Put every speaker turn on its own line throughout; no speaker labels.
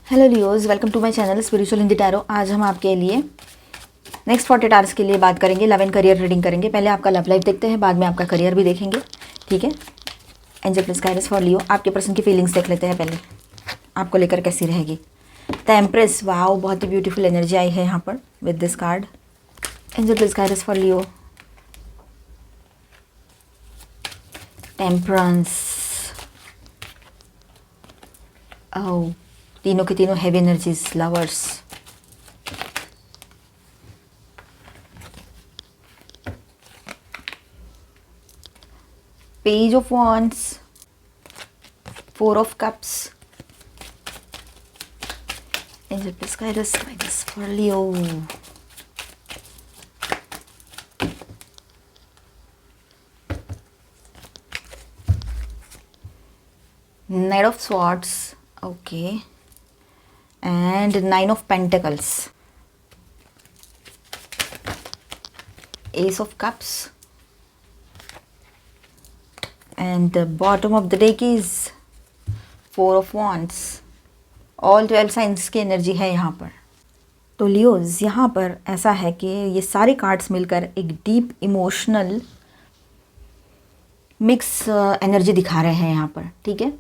Hello Leos, welcome to my channel spiritual Hindi tarot. आज हम आपके लिए नेक्स्ट 48 आवर्स के लिए बात करेंगे, लव एंड करियर रीडिंग करेंगे। पहले आपका लव लाइफ देखते हैं, बाद में आपका करियर भी देखेंगे, ठीक है। एंजल प्लस गाइडेंस फॉर लियो। आपके पर्सन की फीलिंग्स देख लेते हैं पहले, आपको लेकर कैसी रहेगी। द एम्प्रेस, वाओ, बहुत ही ब्यूटीफुल एनर्जी आई है यहाँ पर with this card. Angel plus guidance for Leo. Temperance, oh, तीनों के तीनों heavy energies, lovers. Page of wands, 4 of cups. Angel please guide us for Leo. Knight of swords, okay, and 9 of pentacles. Ace of cups, and the bottom of the deck is 4 of wands. All 12 science की energy है यहाँ पर। तो Leos, यहाँ पर ऐसा है कि ये सारे कार्ड्स मिलकर एक डीप इमोशनल मिक्स एनर्जी दिखा रहे हैं यहाँ पर, ठीक है।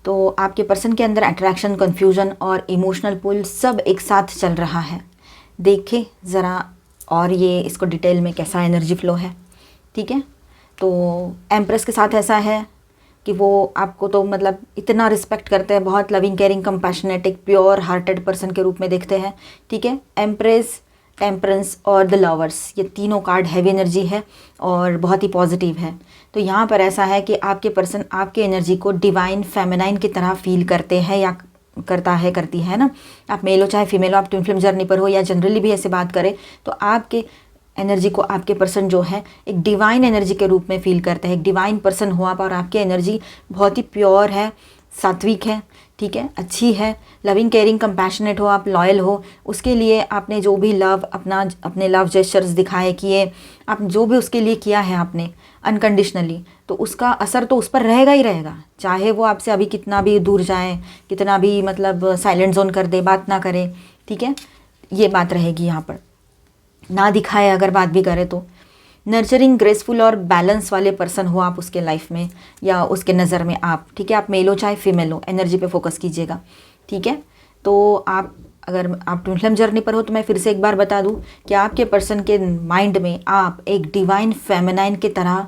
तो आपके पर्सन के अंदर अट्रैक्शन, कन्फ्यूजन और इमोशनल पुल सब एक साथ चल रहा है। देखें ज़रा और ये इसको डिटेल में कैसा एनर्जी फ्लो है, ठीक है। तो एम्प्रेस के साथ ऐसा है कि वो आपको तो मतलब इतना रिस्पेक्ट करते हैं, बहुत लविंग, केयरिंग, कंपैशनेट, एक प्योर हार्टेड पर्सन के रूप में देखते हैं, ठीक है। एम्प्रेस, टेम्परेंस और द लवर्स, ये तीनों कार्ड हैवी एनर्जी है और बहुत ही पॉजिटिव है। तो यहाँ पर ऐसा है कि आपके पर्सन आपके एनर्जी को डिवाइन फेमिनाइन की तरह फील करते हैं या करती है ना। आप मेल हो चाहे फीमेल हो, आप ट्विन फ्लेम जर्नी पर हो या जनरली भी ऐसे बात करें, तो आपके एनर्जी को आपके पर्सन जो है एक डिवाइन एनर्जी के रूप में फील करते हैं। एक डिवाइन पर्सन हो आप और आपकी एनर्जी बहुत ही प्योर है, सात्विक है, ठीक है, अच्छी है, लविंग, केयरिंग, कंपैशनेट हो, आप लॉयल हो। उसके लिए आपने जो भी लव अपने लव जेस्चर्स दिखाए, किए, आप जो भी उसके लिए किया है आपने अनकंडीशनली, तो उसका असर तो उस पर रहेगा ही रहेगा, चाहे वो आपसे अभी कितना भी दूर जाए, कितना भी मतलब साइलेंट जोन कर दे, बात ना करे, ठीक है। ये बात रहेगी यहाँ पर, ना दिखाए अगर बात भी करे तो। नर्चरिंग, ग्रेसफुल और बैलेंस वाले पर्सन हो आप उसके लाइफ में या उसके नज़र में आप, ठीक है। आप मेल हो चाहे फीमेल हो, एनर्जी पे फोकस कीजिएगा, ठीक है। तो अगर आप ट्विन फ्लेम जर्नी पर हो तो मैं फिर से एक बार बता दूं कि आपके पर्सन के माइंड में आप एक डिवाइन फेमिनाइन की तरह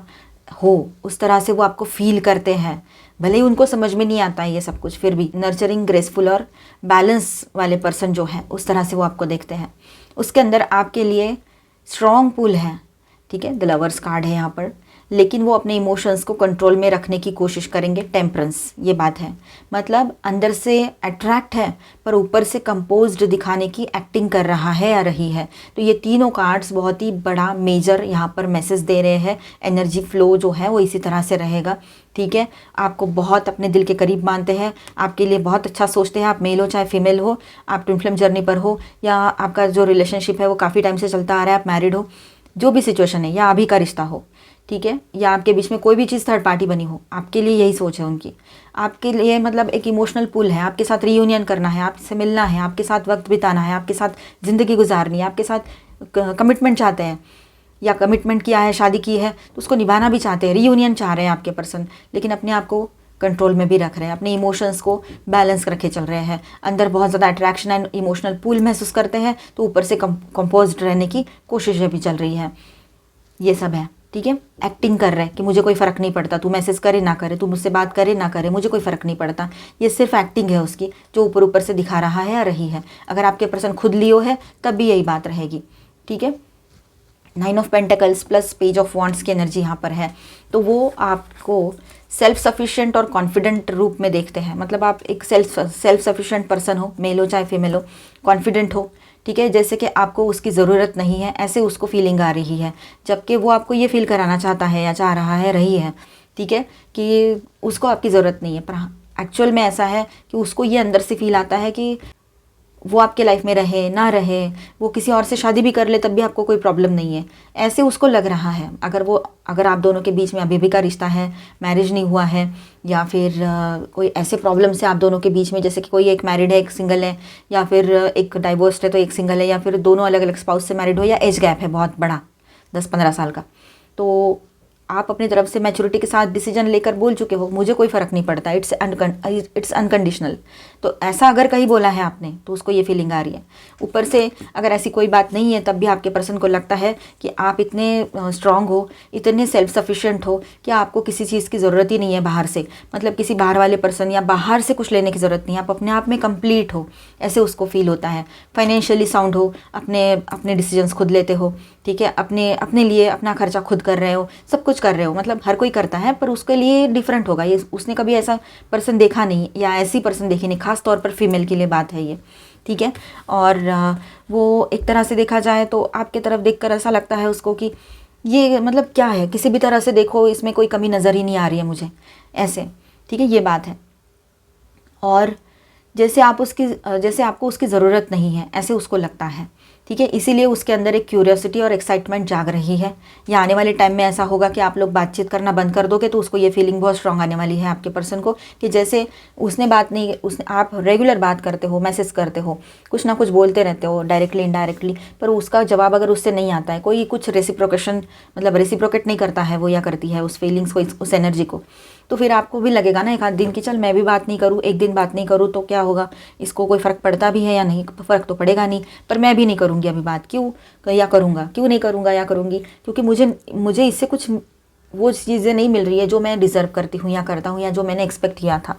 हो, उस तरह से वो आपको फील करते हैं। भले ही उनको समझ में नहीं आता है ये सब कुछ, फिर भी नर्चरिंग, ग्रेसफुल और बैलेंस वाले पर्सन जो है उस तरह से वो आपको देखते हैं। उसके अंदर आपके लिए स्ट्रॉन्ग पुल है, ठीक है। द लवर्स कार्ड है यहाँ पर, लेकिन वो अपने इमोशंस को कंट्रोल में रखने की कोशिश करेंगे। टेम्परेंस, ये बात है, मतलब अंदर से अट्रैक्ट है पर ऊपर से कंपोज्ड दिखाने की एक्टिंग कर रहा है या रही है। तो ये तीनों कार्ड्स बहुत ही बड़ा मेजर यहाँ पर मैसेज दे रहे हैं। एनर्जी फ्लो जो है वो इसी तरह से रहेगा, ठीक है। आपको बहुत अपने दिल के करीब मानते हैं, आपके लिए बहुत अच्छा सोचते हैं, आप मेल हो चाहे फीमेल हो, आप ट्विन फ्लेम जर्नी पर हो या आपका जो रिलेशनशिप है वो काफ़ी टाइम से चलता आ रहा है, आप मैरिड हो, जो भी सिचुएशन है, या अभी का रिश्ता हो, ठीक है, या आपके बीच में कोई भी चीज़ थर्ड पार्टी बनी हो, आपके लिए यही सोच है उनकी। आपके लिए मतलब एक इमोशनल पुल है, आपके साथ रीयूनियन करना है, आपसे मिलना है, आपके साथ वक्त बिताना है, आपके साथ ज़िंदगी गुजारनी है, आपके साथ कमिटमेंट चाहते हैं या कमिटमेंट किया है, शादी की है तो उसको निभाना भी चाहते हैं, रीयूनियन चाह रहे हैं आपके पर्सन, लेकिन अपने आप को कंट्रोल में भी रख रहे हैं, अपने इमोशंस को बैलेंस रखे चल रहे हैं। अंदर बहुत ज़्यादा अट्रैक्शन एंड इमोशनल पुल महसूस करते हैं, तो ऊपर से कंपोज्ड रहने की कोशिशें भी चल रही है। ये सब है, ठीक है। एक्टिंग कर रहे हैं कि मुझे कोई फ़र्क नहीं पड़ता, तू मैसेज करे ना करे, तू मुझसे बात करे ना करे, मुझे कोई फ़र्क नहीं पड़ता। ये सिर्फ एक्टिंग है उसकी, जो ऊपर ऊपर से दिखा रहा है या रही है। अगर आपके पर्सन खुद लियो है तब भी यही बात रहेगी, ठीक है। 9 of pentacles plus page of wands की एनर्जी यहाँ पर है, तो वो आपको सेल्फ सफिशिएंट और कॉन्फिडेंट रूप में देखते हैं। मतलब आप एक सेल्फ सफिशिएंट पर्सन हो, मेल हो चाहे फीमेल हो, कॉन्फिडेंट हो, ठीक है, जैसे कि आपको उसकी ज़रूरत नहीं है, ऐसे उसको फीलिंग आ रही है, जबकि वो आपको ये फील कराना चाहता है या चाह रहा है, रही है, ठीक है, कि उसको आपकी ज़रूरत नहीं है। पर एक्चुअल में ऐसा है कि उसको ये अंदर से फील आता है कि वो आपके लाइफ में रहे ना रहे, वो किसी और से शादी भी कर ले तब भी आपको कोई प्रॉब्लम नहीं है, ऐसे उसको लग रहा है। अगर आप दोनों के बीच में अभी भी का रिश्ता है, मैरिज नहीं हुआ है, या फिर कोई ऐसे प्रॉब्लम से आप दोनों के बीच में, जैसे कि कोई एक मैरिड है एक सिंगल है, या फिर एक डाइवोर्स्ड है तो एक सिंगल है, या फिर दोनों अलग अलग स्पाउस से मैरिड हो, या एज गैप है बहुत बड़ा 10-15 साल का, तो आप अपनी तरफ से मैच्योरिटी के साथ डिसीजन लेकर बोल चुके हो मुझे कोई फ़र्क नहीं पड़ता, इट्स अनकंडीशनल। तो ऐसा अगर कहीं बोला है आपने तो उसको ये फीलिंग आ रही है। ऊपर से अगर ऐसी कोई बात नहीं है तब भी आपके पर्सन को लगता है कि आप इतने स्ट्रांग हो, इतने सेल्फ सफिशिएंट हो कि आपको किसी चीज़ की ज़रूरत ही नहीं है बाहर से, मतलब किसी बाहर वाले पर्सन या बाहर से कुछ लेने की ज़रूरत नहीं है, आप अपने आप में कंप्लीट हो, ऐसे उसको फील होता है। फाइनेंशियली साउंड हो, अपने डिसीजंस खुद लेते हो, ठीक है, अपने लिए अपना खर्चा खुद कर रहे हो, सब कुछ कर रहे हो, मतलब हर कोई करता है पर उसके लिए डिफरेंट होगा, ये उसने कभी ऐसा पर्सन देखा नहीं या ऐसी पर्सन देखी नहीं, खास तौर पर फीमेल के लिए बात है ये, ठीक है। और वो एक तरह से देखा जाए तो आपके तरफ देखकर ऐसा लगता है उसको कि ये मतलब क्या है, किसी भी तरह से देखो इसमें कोई कमी नज़र ही नहीं आ रही है मुझे, ऐसे, ठीक है, ये बात है। और जैसे आपको उसकी ज़रूरत नहीं है ऐसे उसको लगता है, ठीक है, इसीलिए उसके अंदर एक क्यूरियोसिटी और एक्साइटमेंट जाग रही है। या आने वाले टाइम में ऐसा होगा कि आप लोग बातचीत करना बंद कर दोगे तो उसको ये फीलिंग बहुत स्ट्रांग आने वाली है आपके पर्सन को, कि जैसे आप रेगुलर बात करते हो, मैसेज करते हो, कुछ ना कुछ बोलते रहते हो डायरेक्टली इनडायरेक्टली, पर उसका जवाब अगर उससे नहीं आता है, कोई कुछ रेसिप्रोकेट नहीं करता है वो या करती है उस फीलिंग्स को, उस एनर्जी को, तो फिर आपको भी लगेगा ना एक आध दिन कि चल मैं भी बात नहीं करूँ, एक दिन बात नहीं करूँ तो क्या होगा, इसको कोई फ़र्क पड़ता भी है या नहीं, फ़र्क तो पड़ेगा नहीं, पर मैं भी नहीं करूँगी अभी बात, क्यों या करूँगा, क्यों नहीं करूँगा या करूँगी, क्योंकि मुझे इससे कुछ वो चीज़ें नहीं मिल रही है जो मैं डिज़र्व करती हूँ या करता हूँ या जो मैंने एक्सपेक्ट किया था,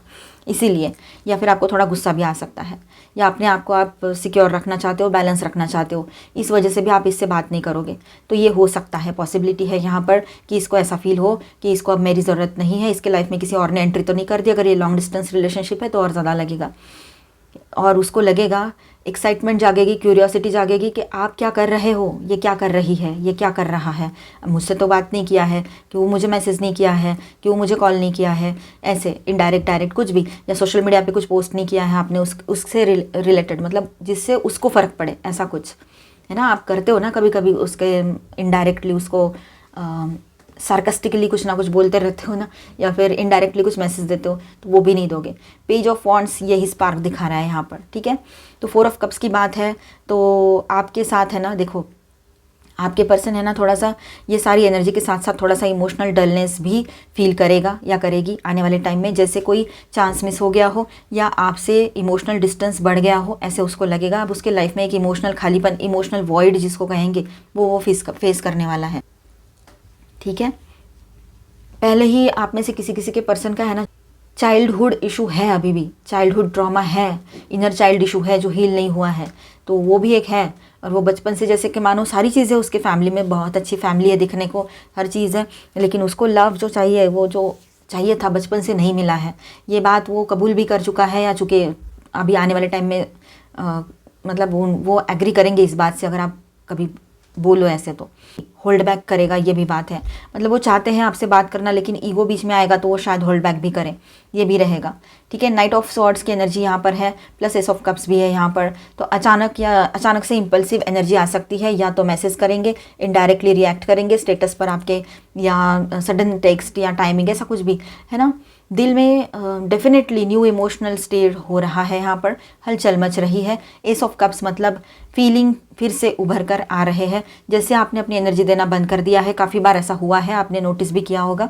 इसीलिए। या फिर आपको थोड़ा गुस्सा भी आ सकता है, या अपने आप को आप सिक्योर रखना चाहते हो, बैलेंस रखना चाहते हो, इस वजह से भी आप इससे बात नहीं करोगे। तो ये हो सकता है, पॉसिबिलिटी है यहाँ पर कि इसको ऐसा फील हो कि इसको अब मेरी ज़रूरत नहीं है, इसके लाइफ में किसी और ने एंट्री तो नहीं कर दी। अगर ये लॉन्ग डिस्टेंस रिलेशनशिप है तो और ज़्यादा लगेगा, और उसको लगेगा, एक्साइटमेंट जागेगी, क्यूरियोसिटी जागेगी कि आप क्या कर रहे हो, ये क्या कर रही है, ये क्या कर रहा है, मुझसे तो बात नहीं किया है, क्यों मुझे मैसेज नहीं किया है, क्यों मुझे कॉल नहीं किया है, ऐसे इनडायरेक्ट डायरेक्ट कुछ भी, या सोशल मीडिया पे कुछ पोस्ट नहीं किया है आपने उससे रिलेटेड, मतलब जिससे उसको फ़र्क पड़े, ऐसा कुछ है ना। आप करते हो ना कभी कभी उसके इनडायरेक्टली उसको सार्कास्टिकली कुछ ना कुछ बोलते रहते हो ना, या फिर इनडायरेक्टली कुछ मैसेज देते हो, तो वो भी नहीं दोगे। पेज ऑफ वॉन्ड्स यही स्पार्क दिखा रहा है यहाँ पर, ठीक है। तो 4 ऑफ कप्स की बात है, तो आपके साथ है ना, देखो आपके पर्सन है ना, थोड़ा सा ये सारी एनर्जी के साथ साथ थोड़ा सा इमोशनल डलनेस भी फील करेगा या करेगी आने वाले टाइम में, जैसे कोई चांस मिस हो गया हो या आपसे इमोशनल डिस्टेंस बढ़ गया हो, ऐसे उसको लगेगा। अब उसके लाइफ में एक इमोशनल खालीपन, इमोशनल वॉइड जिसको कहेंगे, वो फेस करने वाला है, ठीक है। पहले ही आप में से किसी के पर्सन का है ना चाइल्डहुड इशू है, अभी भी चाइल्डहुड ट्रॉमा है, इनर चाइल्ड इशू है जो हील नहीं हुआ है, तो वो भी एक है। और वो बचपन से जैसे कि मानो सारी चीज़ें उसके फैमिली में, बहुत अच्छी फैमिली है, दिखने को हर चीज़ है, लेकिन उसको लव जो चाहिए, वो जो चाहिए था बचपन से नहीं मिला है। ये बात वो कबूल भी कर चुका है, या चूँकि अभी आने वाले टाइम में मतलब वो एग्री करेंगे इस बात से, अगर आप कभी बोलो ऐसे तो होल्ड बैक करेगा, ये भी बात है। मतलब वो चाहते हैं आपसे बात करना, लेकिन ईगो बीच में आएगा तो वो शायद होल्ड बैक भी करें, ये भी रहेगा, ठीक है। नाइट ऑफ स्वॉर्ड्स की एनर्जी यहाँ पर है, प्लस एस ऑफ कप्स भी है यहाँ पर। तो अचानक से इम्पल्सिव एनर्जी आ सकती है, या तो मैसेज करेंगे, इनडायरेक्टली रिएक्ट करेंगे स्टेटस पर आपके, या सडन टेक्स्ट या टाइमिंग, ऐसा कुछ भी है ना। दिल में डेफिनेटली न्यू इमोशनल स्टेट हो रहा है, यहाँ पर हलचल मच रही है। एस ऑफ कप्स मतलब फीलिंग फिर से उभर कर आ रहे हैं, जैसे आपने अपनी एनर्जी देना बंद कर दिया है। काफ़ी बार ऐसा हुआ है, आपने नोटिस भी किया होगा,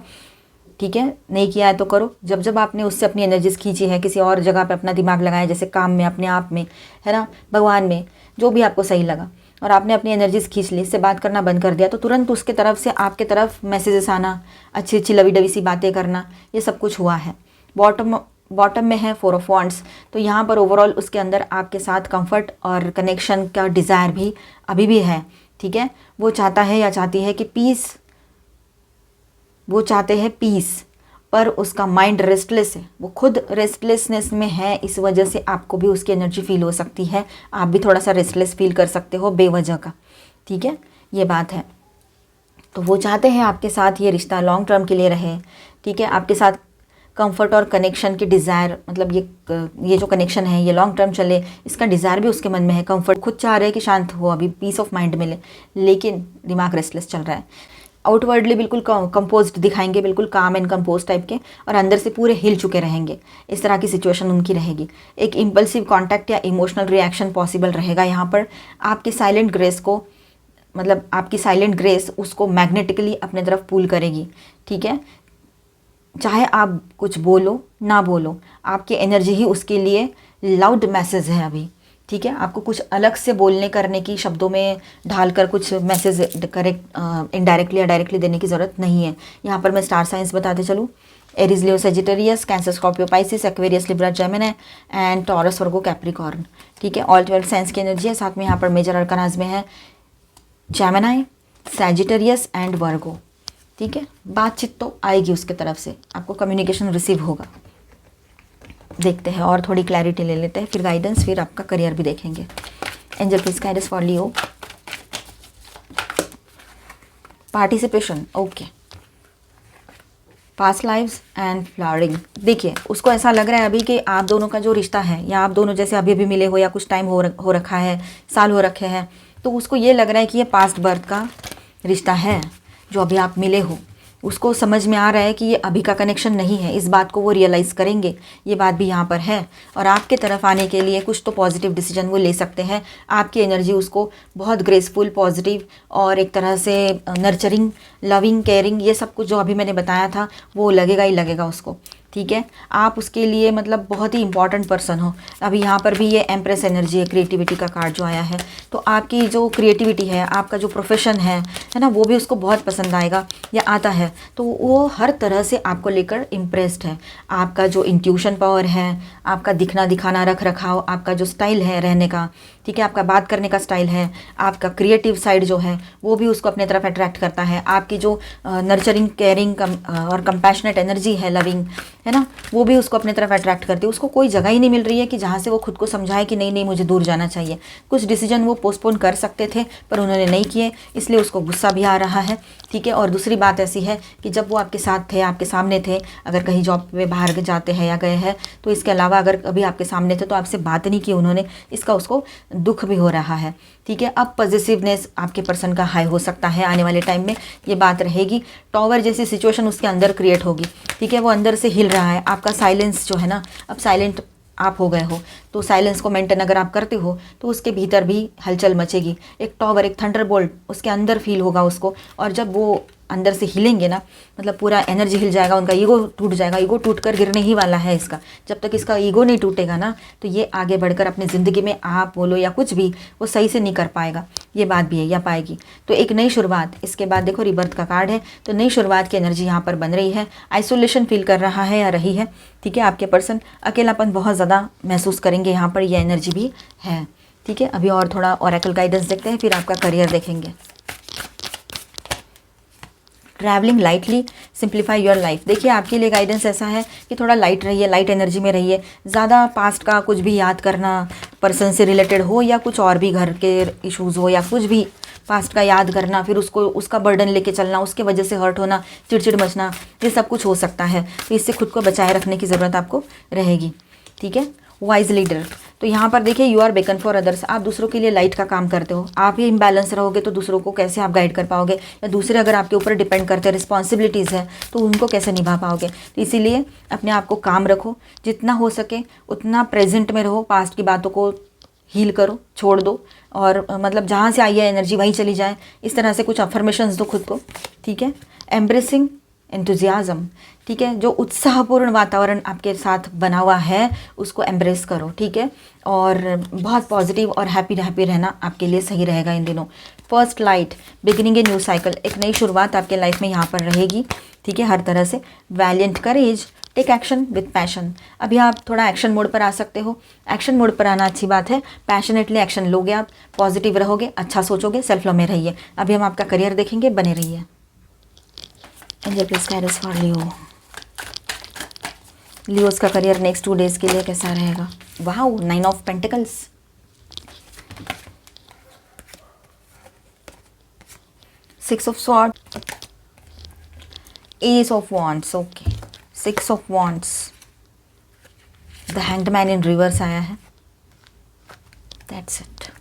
ठीक है। नहीं किया है तो करो, जब आपने उससे अपनी एनर्जीज खींची है, किसी और जगह पे अपना दिमाग लगाया, जैसे काम में, अपने आप में, है ना, भगवान में, जो भी आपको सही लगा, और आपने अपनी एनर्जीज खींच ली, इससे बात करना बंद कर दिया, तो तुरंत उसके तरफ से आपके तरफ मैसेजेस आना, अच्छी अच्छी लवी डवी सी बातें करना, ये सब कुछ हुआ है। बॉटम में है 4 ऑफ वॉन्ड्स, तो यहाँ पर ओवरऑल उसके अंदर आपके साथ कंफर्ट और कनेक्शन का डिज़ायर भी अभी भी है, ठीक है। वो चाहता है या चाहती है कि वो चाहते हैं पीस, पर उसका माइंड रेस्टलेस है, वो खुद रेस्टलेसनेस में है, इस वजह से आपको भी उसकी एनर्जी फील हो सकती है, आप भी थोड़ा सा रेस्टलेस फील कर सकते हो बेवजह का, ठीक है, ये बात है। तो वो चाहते हैं आपके साथ ये रिश्ता लॉन्ग टर्म के लिए रहे, ठीक है, आपके साथ कंफर्ट और कनेक्शन की डिज़ायर, मतलब ये जो कनेक्शन है ये लॉन्ग टर्म चले, इसका डिज़ायर भी उसके मन में है। कंफर्ट, खुद चाह रहे हैं कि शांत हो, अभी पीस ऑफ माइंड मिले, लेकिन दिमाग रेस्टलेस चल रहा है। आउटवर्डली बिल्कुल कंपोज्ड दिखाएंगे, बिल्कुल काम एंड कंपोज टाइप के, और अंदर से पूरे हिल चुके रहेंगे। इस तरह की सिचुएशन उनकी रहेगी। एक इम्पल्सिव कांटेक्ट या इमोशनल रिएक्शन पॉसिबल रहेगा यहाँ पर। आपकी साइलेंट ग्रेस को, मतलब आपकी साइलेंट ग्रेस उसको मैग्नेटिकली अपने तरफ पुल करेगी, ठीक है। चाहे आप कुछ बोलो ना बोलो, आपकी एनर्जी ही उसके लिए लाउड मैसेज है अभी, ठीक है। आपको कुछ अलग से बोलने करने की, शब्दों में ढालकर कुछ मैसेज करेक्ट इनडायरेक्टली या डायरेक्टली देने की ज़रूरत नहीं है। यहाँ पर मैं स्टार साइंस बताते चलूँ। Aries, Leo, Sagittarius, cancer, Scorpio, Pisces, Aquarius, Libra, Gemini and taurus, Virgo, Capricorn, ठीक है। ऑल 12 साइंस की एनर्जी है। साथ में यहाँ पर मेजर अरकानाज में है जेमिनी, सैजिटेरियस एंड वर्गो, ठीक है। बातचीत तो आएगी उसके तरफ से, आपको कम्युनिकेशन रिसीव होगा। देखते हैं और थोड़ी क्लैरिटी ले लेते हैं, फिर गाइडेंस, फिर आपका करियर भी देखेंगे। Angel please guidance for Leo. Participation, okay. Past lives and flowering. देखिए, उसको ऐसा लग रहा है अभी कि आप दोनों का जो रिश्ता है, या आप दोनों जैसे अभी भी मिले हो या कुछ टाइम हो रखा है, साल हो रखे हैं, तो उसको ये लग रहा है कि ये पास्ट बर्थ का रिश्ता है जो अभी आप मिले हो। उसको समझ में आ रहा है कि ये अभी का कनेक्शन नहीं है। इस बात को वो रियलाइज़ करेंगे, ये बात भी यहाँ पर है। और आपके तरफ आने के लिए कुछ तो पॉजिटिव डिसीजन वो ले सकते हैं। आपकी एनर्जी उसको बहुत ग्रेसफुल, पॉजिटिव और एक तरह से नर्चरिंग, लविंग, केयरिंग, ये सब कुछ जो अभी मैंने बताया था वो लगेगा ही लगेगा उसको, ठीक है। आप उसके लिए मतलब बहुत ही इंपॉर्टेंट पर्सन हो। अभी यहाँ पर भी ये एम्प्रेस एनर्जी है, क्रिएटिविटी का कार्ड जो आया है, तो आपकी जो क्रिएटिविटी है, आपका जो प्रोफेशन है ना, वो भी उसको बहुत पसंद आएगा या आता है। तो वो हर तरह से आपको लेकर इम्प्रेस्ड है। आपका जो इंट्यूशन पावर है, आपका दिखना दिखाना, रख रखाव, आपका जो स्टाइल है रहने का, ठीक है, आपका बात करने का स्टाइल है, आपका क्रिएटिव साइड जो है वो भी उसको अपने तरफ अट्रैक्ट करता है। आपकी जो नर्चरिंग, केयरिंग और कंपैशनेट एनर्जी है, लविंग है ना, वो भी उसको अपने तरफ अट्रैक्ट करती है। उसको कोई जगह ही नहीं मिल रही है कि जहाँ से वो खुद को समझाए कि नहीं नहीं मुझे दूर जाना चाहिए। कुछ डिसीजन वो पोस्टपोन कर सकते थे पर उन्होंने नहीं किए, इसलिए उसको गुस्सा भी आ रहा है, ठीक है। और दूसरी बात ऐसी है कि जब वो आपके साथ थे, आपके सामने थे, अगर कहीं जॉब पे बाहर जाते हैं या गए हैं, तो इसके अलावा अगर कभी आपके सामने थे तो आपसे बात नहीं की उन्होंने, इसका उसको दुख भी हो रहा है, ठीक है। अब पॉजिटिवनेस आपके पर्सन का हाई हो सकता है आने वाले टाइम में, ये बात रहेगी। टॉवर जैसी सिचुएशन उसके अंदर क्रिएट होगी, ठीक है। वो अंदर से हिल रहा है। आपका साइलेंस जो है ना, अब साइलेंट आप हो गए हो, तो साइलेंस को मेंटेन अगर आप करते हो तो उसके भीतर भी हलचल मचेगी। एक टॉवर, एक थंडरबोल्ट उसके अंदर फील होगा उसको, और जब वो अंदर से हिलेंगे ना, मतलब पूरा एनर्जी हिल जाएगा, उनका ईगो टूट जाएगा। ईगो टूटकर गिरने ही वाला है इसका। जब तक इसका ईगो नहीं टूटेगा ना, तो ये आगे बढ़कर अपनी ज़िंदगी में आप बोलो या कुछ भी, वो सही से नहीं कर पाएगा। ये बात भी है, या पाएगी। तो एक नई शुरुआत, इसके बाद देखो रिबर्थ का कार्ड है, तो नई शुरुआत की एनर्जी यहाँ पर बन रही है। आइसोलेशन फील कर रहा है या रही है, ठीक है। आपके पर्सन अकेलापन बहुत ज़्यादा महसूस करेंगे, यहाँ पर यह एनर्जी भी है, ठीक है। अभी और थोड़ा ऑरेकल गाइडेंस देखते हैं, फिर आपका करियर देखेंगे। Travelling lightly, simplify your life. देखिए, आपके लिए गाइडेंस ऐसा है कि थोड़ा लाइट रहिए, लाइट एनर्जी में रहिए। ज़्यादा पास्ट का कुछ भी याद करना, पर्सन से रिलेटेड हो या कुछ और भी घर के इश्यूज़ हो या कुछ भी पास्ट का याद करना, फिर उसको उसका बर्डन लेके चलना, उसके वजह से हर्ट होना, चिड़चिड़ मचना, ये सब कुछ हो सकता है। तो इससे खुद को बचाए रखने की ज़रूरत आपको रहेगी, ठीक है। वाइज लीडर, तो यहाँ पर देखिए, you are beacon for others. आप दूसरों के लिए लाइट का काम करते हो। आप ही इम्बैलेंस रहोगे तो दूसरों को कैसे आप गाइड कर पाओगे, या दूसरे अगर आपके ऊपर डिपेंड करते हैं, रिस्पॉन्सिबिलिटीज़ है, तो उनको कैसे निभा पाओगे। तो इसीलिए अपने आप को काम रखो, जितना हो सके उतना प्रेजेंट में रहो। पास्ट की बातों को हील करो, छोड़ दो, और मतलब जहाँ से आई है एनर्जी वहीं चली जाए। इस तरह से कुछ अफर्मेशंस दो खुद को, ठीक है। एम्ब्रेसिंग एंथुजियाज्म, ठीक है। जो उत्साहपूर्ण वातावरण आपके साथ बना हुआ है उसको एम्ब्रेस करो, ठीक है। और बहुत पॉजिटिव और हैप्पी रहना आपके लिए सही रहेगा इन दिनों। First light, beginning a new cycle, एक नई शुरुआत आपके लाइफ में यहाँ पर रहेगी, ठीक है, हर तरह से। Valiant courage, take action with passion. अभी आप थोड़ा एक्शन मोड पर आ सकते हो। एक्शन मोड पर आना अच्छी बात है। पैशनेटली एक्शन लोगे आप, पॉजिटिव रहोगे, अच्छा सोचोगे, सेल्फ लव में रहिए। अभी हम आपका करियर देखेंगे, बने रहिए। Angel please guide us for Leo. Leos का करियर नेक्स्ट 2 डेज के लिए कैसा रहेगा। Wow, 9 of pentacles, 6 of sword, S of wands, okay, 6 of wands, the hanged man in reverse आया है। That's it.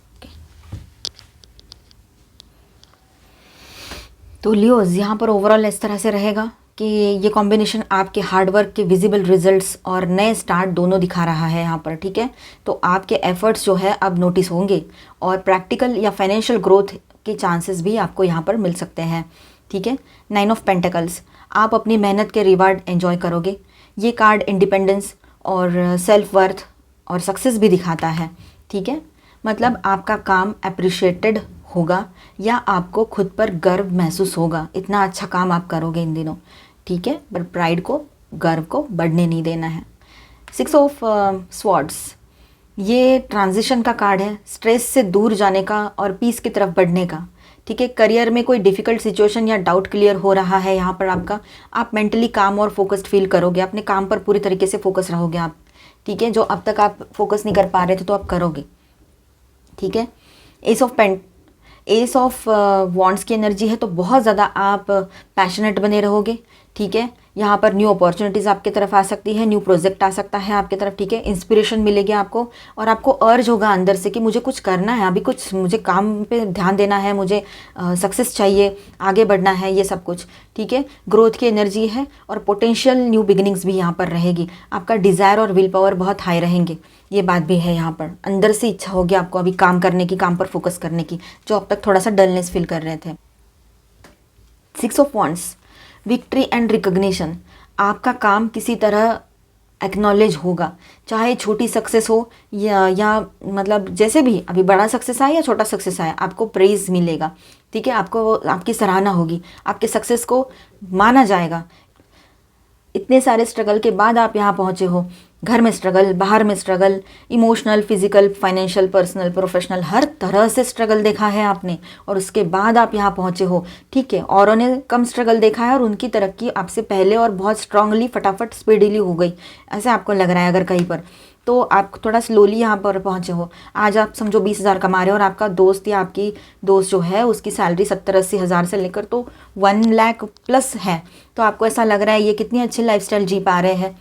तो लियोज यहाँ पर ओवरऑल इस तरह से रहेगा कि ये कॉम्बिनेशन आपके हार्डवर्क के विजिबल रिजल्ट्स और नए स्टार्ट दोनों दिखा रहा है यहाँ पर, ठीक है। तो आपके एफर्ट्स जो है अब नोटिस होंगे और प्रैक्टिकल या फाइनेंशियल ग्रोथ के चांसेस भी आपको यहाँ पर मिल सकते हैं, ठीक है। 9 ऑफ पेंटिकल्स, आप अपनी मेहनत के रिवार्ड एंजॉय करोगे। ये कार्ड इंडिपेंडेंस और सेल्फ वर्थ और सक्सेस भी दिखाता है, ठीक है। मतलब आपका काम अप्रिशिएटेड होगा या आपको खुद पर गर्व महसूस होगा, इतना अच्छा काम आप करोगे इन दिनों, ठीक है। पर प्राइड को, गर्व को बढ़ने नहीं देना है। 6 ऑफ स्वॉर्ड्स, ये ट्रांजिशन का कार्ड है, स्ट्रेस से दूर जाने का और पीस की तरफ बढ़ने का, ठीक है। करियर में कोई डिफ़िकल्ट सिचुएशन या डाउट क्लियर हो रहा है यहाँ पर आपका, आप मेंटली काम और फोकस्ड फील करोगे, अपने काम पर पूरी तरीके से फोकस रहोगे आप, ठीक है। जो अब तक आप फोकस नहीं कर पा रहे थे तो आप करोगे, ठीक है। एस ऑफ वॉन्ड्स की एनर्जी है, तो बहुत ज़्यादा आप पैशनेट बने रहोगे, ठीक है। यहाँ पर न्यू अपॉर्चुनिटीज़ आपकी तरफ आ सकती है, न्यू प्रोजेक्ट आ सकता है आपकी तरफ, ठीक है। इंस्पिरेशन मिलेगी आपको और आपको अर्ज होगा अंदर से कि मुझे कुछ करना है, अभी कुछ मुझे काम पे ध्यान देना है, मुझे सक्सेस चाहिए, आगे बढ़ना है, ये सब कुछ, ठीक है। ग्रोथ की एनर्जी है और पोटेंशियल न्यू बिगिनिंग्स भी यहाँ पर रहेगी। आपका डिज़ायर और विल पावर बहुत हाई रहेंगे, ये बात भी है यहाँ पर। अंदर से इच्छा होगी आपको अभी काम करने की, काम पर फोकस करने की, जो अब तक थोड़ा सा डलनेस फील कर रहे थे। 6 of wands, victory and recognition, आपका काम किसी तरह एक्नॉलेज होगा, चाहे छोटी सक्सेस हो या मतलब जैसे भी अभी बड़ा सक्सेस आए या छोटा सक्सेस आए, आपको प्रेज़ मिलेगा, ठीक है। आपको आपकी सराहना होगी, आपके सक्सेस को माना जाएगा। इतने सारे स्ट्रगल के बाद आप यहाँ पहुँचे हो, घर में स्ट्रगल, बाहर में struggle, emotional, physical, financial, personal, professional, हर तरह से स्ट्रगल देखा है आपने और उसके बाद आप यहाँ पहुँचे हो, ठीक है। औरों ने कम स्ट्रगल देखा है और उनकी तरक्की आपसे पहले और बहुत स्ट्रांगली, फटाफट, स्पीडीली हो गई, ऐसे आपको लग रहा है अगर कहीं पर, तो आप थोड़ा स्लोली यहाँ पर पहुँचे हो। आज आप समझो 20,000 कमा रहे हो और आपका दोस्त या आपकी दोस्त जो है उसकी सैलरी 70-80 हज़ार से लेकर तो 1 लाख प्लस है, तो आपको ऐसा लग रहा है ये कितनी अच्छी लाइफस्टाइल जी पा रहे हैं।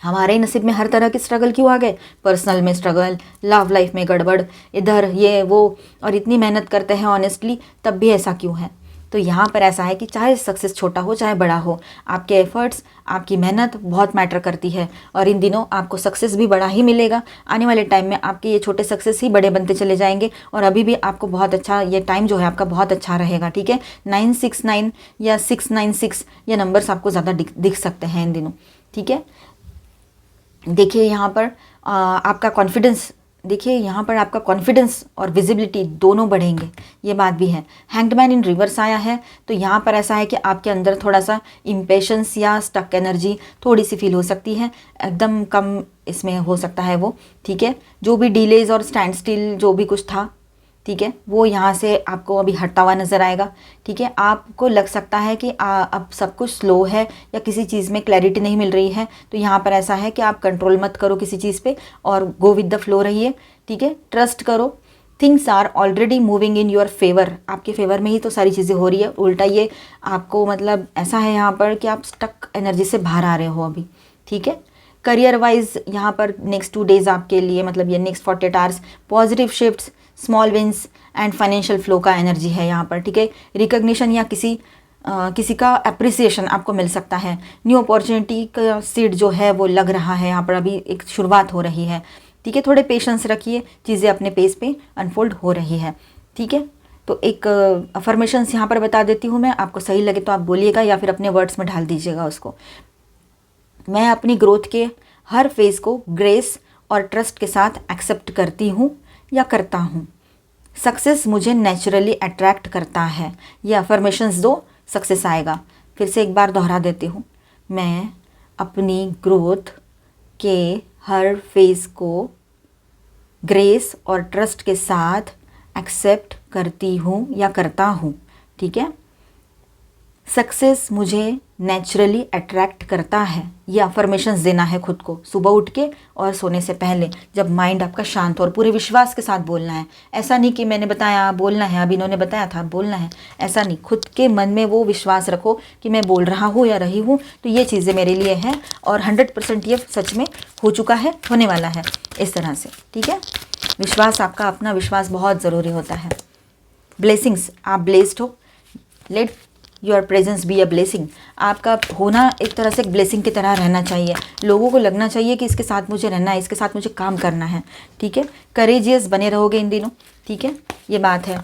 हमारे नसीब में हर तरह के स्ट्रगल क्यों आ गए? पर्सनल में स्ट्रगल, लव लाइफ में गड़बड़, इधर ये वो, और इतनी मेहनत करते हैं ऑनेस्टली, तब भी ऐसा क्यों है? तो यहाँ पर ऐसा है कि चाहे सक्सेस छोटा हो चाहे बड़ा हो, आपके एफर्ट्स, आपकी मेहनत बहुत मैटर करती है और इन दिनों आपको सक्सेस भी बड़ा ही मिलेगा। आने वाले टाइम में आपके ये छोटे सक्सेस ही बड़े बनते चले जाएंगे और अभी भी आपको बहुत अच्छा ये टाइम जो है आपका बहुत अच्छा रहेगा, ठीक है। 969 या 696 ये नंबर्स आपको ज़्यादा दिख सकते हैं इन दिनों, ठीक है। देखिए यहाँ पर आपका कॉन्फिडेंस, देखिए यहाँ पर आपका कॉन्फिडेंस और विजिबिलिटी दोनों बढ़ेंगे, ये बात भी है। हैंग्ड मैन इन रिवर्स आया है, तो यहाँ पर ऐसा है कि आपके अंदर थोड़ा सा इम्पेशंस या स्टक एनर्जी थोड़ी सी फील हो सकती है, एकदम कम इसमें हो सकता है वो, ठीक है। जो भी डिलेज और स्टैंड स्टिल जो भी कुछ था, ठीक है, वो यहाँ से आपको अभी हटता हुआ नज़र आएगा, ठीक है। आपको लग सकता है कि अब सब कुछ स्लो है या किसी चीज़ में क्लैरिटी नहीं मिल रही है, तो यहाँ पर ऐसा है कि आप कंट्रोल मत करो किसी चीज़ पे और गो विद द फ्लो रहिए, ठीक है। ट्रस्ट करो, things are already moving in your favour, आपके फेवर में ही तो सारी चीज़ें हो रही है। उल्टा ये आपको मतलब ऐसा है यहाँ पर कि आप स्टक एनर्जी से बाहर आ रहे हो अभी, ठीक है। करियर वाइज यहाँ पर नेक्स्ट 2 डेज़ आपके लिए, मतलब ये next 48 hours, positive shifts, small wins and financial flow का एनर्जी है यहाँ पर, ठीक है। रिकग्निशन या किसी का अप्रिसिएशन आपको मिल सकता है। न्यू अपॉर्चुनिटी का सीड जो है वो लग रहा है यहाँ पर, अभी एक शुरुआत हो रही है, ठीक है। थोड़े पेशेंस रखिए, चीज़ें अपने पेस पे अनफोल्ड हो रही है, ठीक है। तो एक अफर्मेशंस यहाँ पर बता देती हूँ मैं, आपको सही लगे तो आप बोलिएगा या फिर अपने वर्ड्स में ढाल दीजिएगा उसको। मैं अपनी ग्रोथ के हर फेज़ को ग्रेस और ट्रस्ट के साथ एक्सेप्ट करती हूँ या करता हूँ। सक्सेस मुझे नेचुरली अट्रैक्ट करता है। ये अफर्मेशंस दो, सक्सेस आएगा। फिर से एक बार दोहरा देती हूँ, मैं अपनी ग्रोथ के हर फेज़ को ग्रेस और ट्रस्ट के साथ एक्सेप्ट करती हूँ या करता हूँ, ठीक है। सक्सेस मुझे नेचुरली अट्रैक्ट करता है। ये अफर्मेशंस देना है खुद को सुबह उठ के और सोने से पहले, जब माइंड आपका शांत हो, और पूरे विश्वास के साथ बोलना है। ऐसा नहीं कि मैंने बताया बोलना है, अभी इन्होंने बताया था बोलना है, ऐसा नहीं। खुद के मन में वो विश्वास रखो कि मैं बोल रहा हूँ या रही हूँ तो ये चीज़ें मेरे लिए हैं और 100% ये सच में हो चुका है, होने वाला है, इस तरह से। ठीक है, विश्वास, आपका अपना विश्वास बहुत ज़रूरी होता है। ब्लेसिंग्स, आप ब्लेस्ड हो। Let your presence be a blessing. आपका होना एक तरह से एक ब्लेसिंग की तरह रहना चाहिए। लोगों को लगना चाहिए कि इसके साथ मुझे रहना है, इसके साथ मुझे काम करना है। ठीक है, करेजियस बने रहोगे इन दिनों। ठीक है, ये बात है।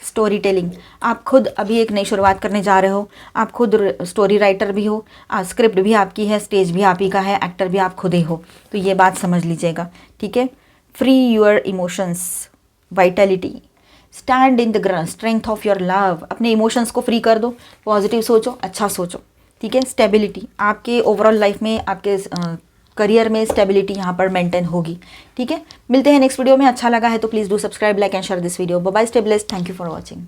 स्टोरी टेलिंग, आप खुद अभी एक नई शुरुआत करने जा रहे हो, आप खुद स्टोरी राइटर भी हो, स्क्रिप्ट भी आपकी है, स्टेज भी आप ही का है, एक्टर भी आप खुद ही हो, तो ये बात समझ लीजिएगा। ठीक है, free your emotions, Vitality, stand in the strength of your love. अपने इमोशंस को फ्री कर दो, पॉजिटिव सोचो, अच्छा सोचो। ठीक है, स्टेबिलिटी, आपके ओवरऑल लाइफ में, आपके करियर में स्टेबिलिटी यहाँ पर मेंटेन होगी। ठीक है, मिलते हैं नेक्स्ट वीडियो में। अच्छा लगा है तो please do subscribe, like and share this video. Bye bye, stay blessed, thank you for watching.